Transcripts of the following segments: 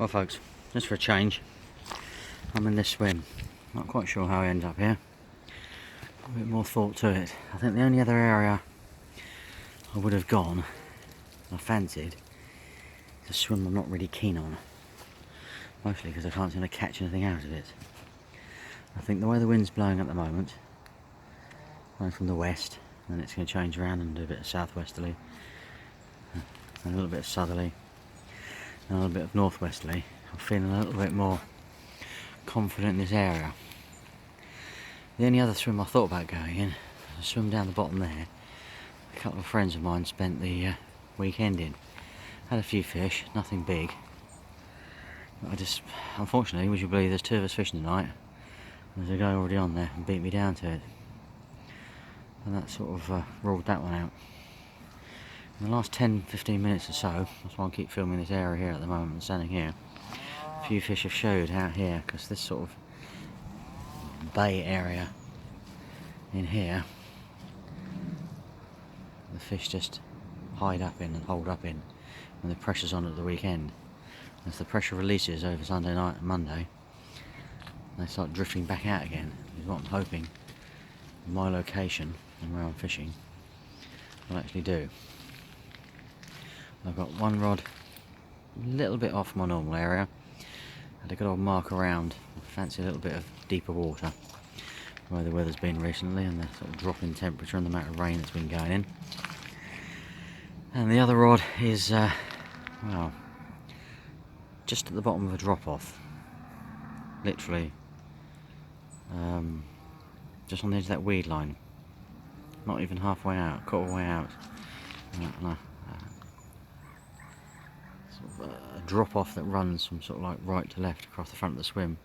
Well folks, just for a change, I'm in this swim. Not quite sure how I end up here. A bit more thought to it. I think the only other area I would have gone, I fancied, is a swim I'm not really keen on. Mostly because I can't seem to catch anything out of it. I think the way the wind's blowing at the moment, going from the west, and it's going to change around and do a bit of southwesterly, and a little bit of southerly, and a little bit of northwesterly. I'm feeling a little bit more confident in this area. The only other swim I thought about going in was a swim down the bottom there. A couple of friends of mine spent the weekend in. Had a few fish, nothing big. But unfortunately, would you believe there's two of us fishing tonight? There's a guy already on there and beat me down to it. And that sort of ruled that one out. In the last 10-15 minutes or so, that's why I keep filming this area here at the moment, I'm standing here. A few fish have showed out here, because this sort of bay area in here, the fish just hide up in and hold up in when the pressure's on at the weekend. As the pressure releases over Sunday night and Monday, they start drifting back out again, is what I'm hoping my location and where I'm fishing will actually do. I've got one rod a little bit off my normal area. Had a good old mark around. I fancy a little bit of deeper water where the weather's been recently and the sort of drop in temperature and the amount of rain that's been going in. And the other rod is, well, just at the bottom of a drop off. Literally, just on the edge of that weed line. Not even halfway out, quarter way out. Sort of a drop off that runs from sort of like right to left across the front of the swim,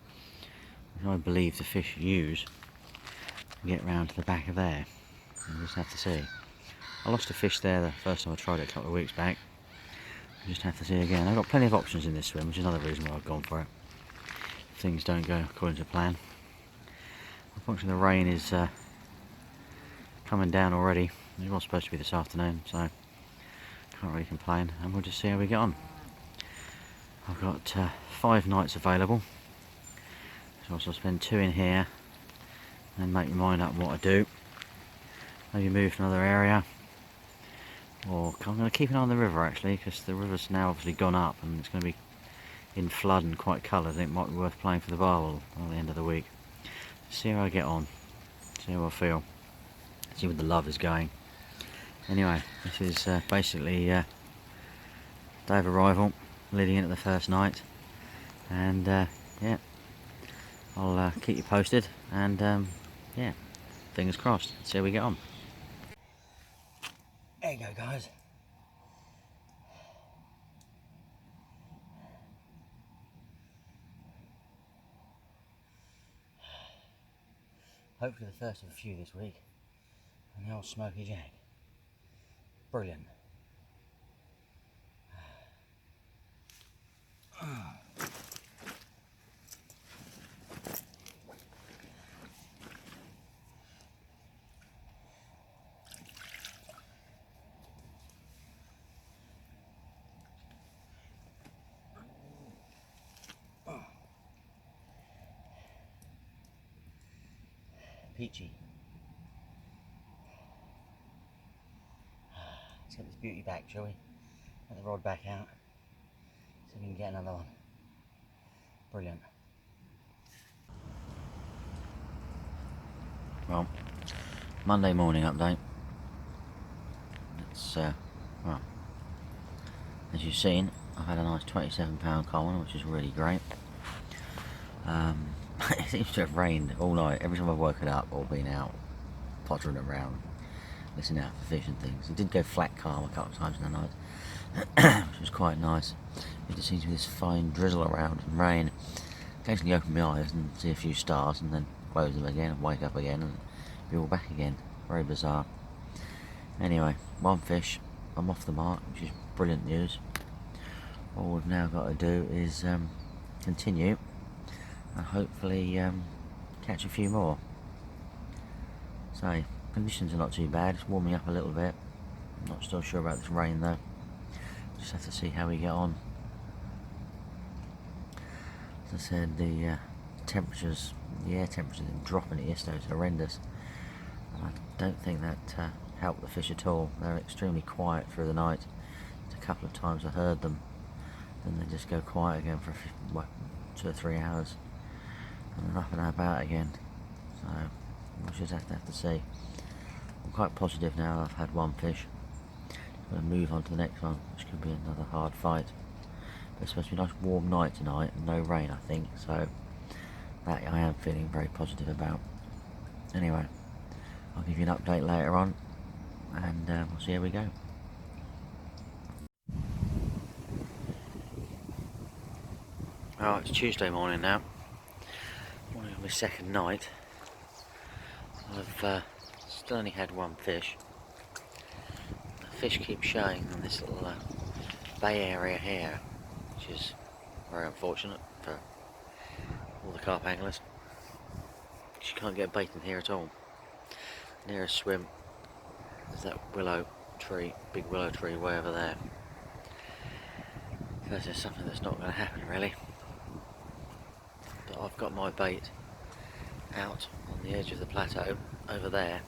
which I believe the fish use to get round to the back of there. We'll just have to see. I lost a fish there the first time I tried it a couple of weeks back. We'll just have to see again. I've got plenty of options in this swim, which is another reason why I've gone for it. If things don't go according to plan. Unfortunately the rain is coming down already. It was supposed to be this afternoon, so can't really complain, and we'll just see how we get on. I've got 5 nights available, so I'll spend 2 in here and make my mind up what I do. Maybe move to another area, or I'm going to keep an eye on the river actually, because the river's now obviously gone up and it's going to be in flood and quite coloured, and it might be worth playing for the barbel at the end of the week. See how I get on, see how I feel, see where the love is going. Anyway, this is basically day of arrival, leading into the first night, and yeah, I'll keep you posted, and yeah, fingers crossed, see how we get on. There you go guys. Hopefully the first of a few this week, and the old Smoky Jack. Brilliant. Peachy. Let's get this beauty back, shall we? Get the rod back out, so we can get another one. Brilliant. Well, Monday morning update. It's, well, as you've seen, I've had a nice 27-pound common, which is really great. It seems to have rained all night, every time I've woken up or been out pottering around, listening out for fish and things. It did go flat calm a couple of times in the night, which was quite nice. It just seems to be this fine drizzle around and rain. Occasionally open my eyes and see a few stars, and then close them again and wake up again and be all back again. Very bizarre. Anyway, one fish, I'm off the mark, which is brilliant news. All we've now got to do is continue and hopefully catch a few more. So, conditions are not too bad, it's warming up a little bit. I'm not still sure about this rain though. Just have to see how we get on. As I said, the air temperatures didn't drop in it yesterday. It was horrendous. And I don't think that helped the fish at all. They're extremely quiet through the night. Just a couple of times I heard them, then they just go quiet again for 2 or 3 hours, and they're up and about again. So we'll just have to see. I'm quite positive now I've had one fish. I'm going to move on to the next one, which could be another hard fight. But it's supposed to be a nice warm night tonight and no rain, I think, so that I am feeling very positive about. Anyway, I'll give you an update later on, and we'll see how we go. Oh, it's Tuesday morning now. Morning of my second night. I've still only had one fish. The fish keeps showing on this little bay area here, which is very unfortunate for all the carp anglers. You can't get bait in here at all. Nearest swim is that willow tree, big willow tree way over there. Because there's something that's not going to happen really. But I've got my bait out on the edge of the plateau over there.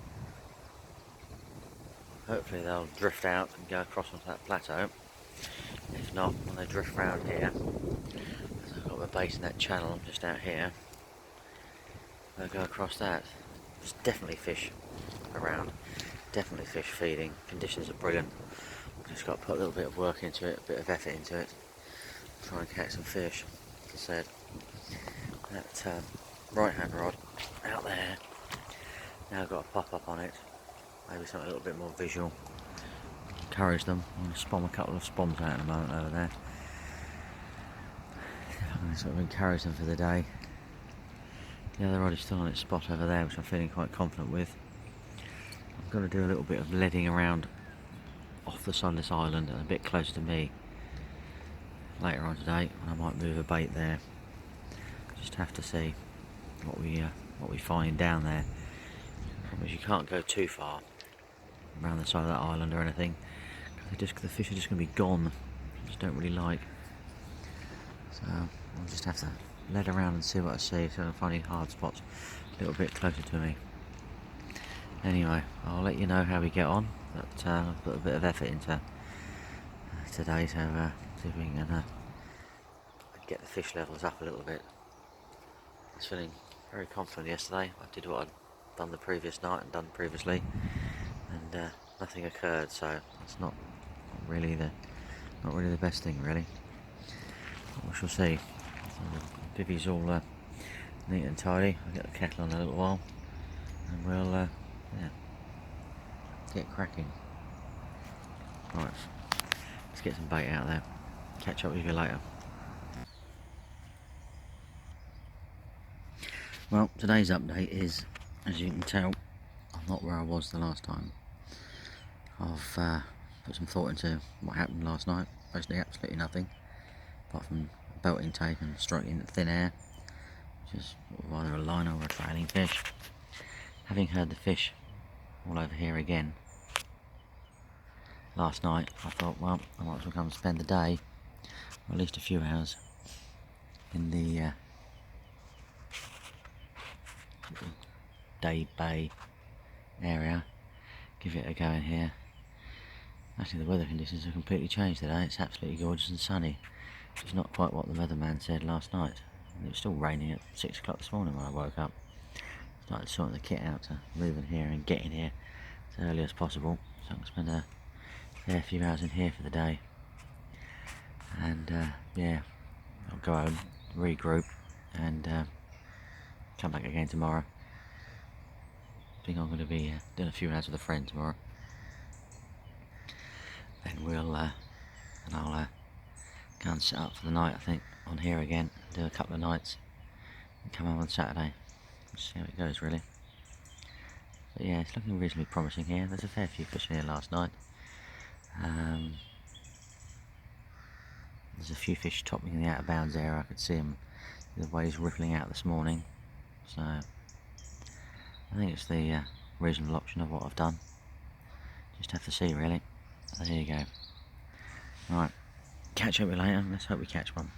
Hopefully they'll drift out and go across onto that plateau. If not, when they drift round here, as I've got my bait in that channel just out here, they'll go across that. There's definitely fish around, definitely fish feeding. Conditions are brilliant. Just got to put a little bit of work into it, a bit of effort into it, try and catch some fish. As I said, that right hand rod out there, now I've got a pop up on it, maybe something a little bit more visual. Encourage them. I'm going to spom a couple of spoms out in a moment over there. I'm going to sort of encourage them for the day. The other rod is still on its spot over there, which I'm feeling quite confident with. I'm going to do a little bit of leading around off the side of this island and a bit closer to me later on today, and I might move a bait there. Just have to see what we find down there. Because you can't go too far around the side of that island or anything. The fish are just going to be gone. I just don't really like. So I'll just have to lead around and see what I see. So I'm finding hard spots a little bit closer to me. Anyway, I'll let you know how we get on. But I've put a bit of effort into today, so see if we can get the fish levels up a little bit. I was feeling very confident yesterday. I did what I'd done the previous night and done previously, and nothing occurred. So it's not really the best thing, really. But we shall see. So the bivvy's all neat and tidy. I'll get the kettle on in a little while, and we'll get cracking. Right, let's get some bait out there. Catch up with you later. Well, today's update is, as you can tell, I'm not where I was the last time. I've put some thought into what happened last night. Basically absolutely nothing, apart from belt intake and striking into thin air, which is either a liner or a trailing fish. Having heard the fish all over here again last night, I thought, well, I might as well come and spend the day, or at least a few hours, in the Day Bay area. Give it a go in here. Actually, the weather conditions have completely changed today. It's absolutely gorgeous and sunny, which is not quite what the weatherman said last night. And it was still raining at 6 o'clock this morning when I woke up. Started sorting the kit out to move in here and get in here as early as possible, so I can spend a fair few hours in here for the day. And yeah, I'll go home, regroup, and come back again tomorrow. I think I'm going to be doing a few hours with a friend tomorrow. Then I'll go and set up for the night, I think, on here again, do a couple of nights, and come home on Saturday. See how it goes, really. But yeah, it's looking reasonably promising here. There's a fair few fish in here last night. There's a few fish topping in the out of bounds area. I could see them, the waves rippling out this morning. So I think it's the reasonable option of what I've done. Just have to see, really. There you go. Right, catch up with you later. Let's hope we catch one.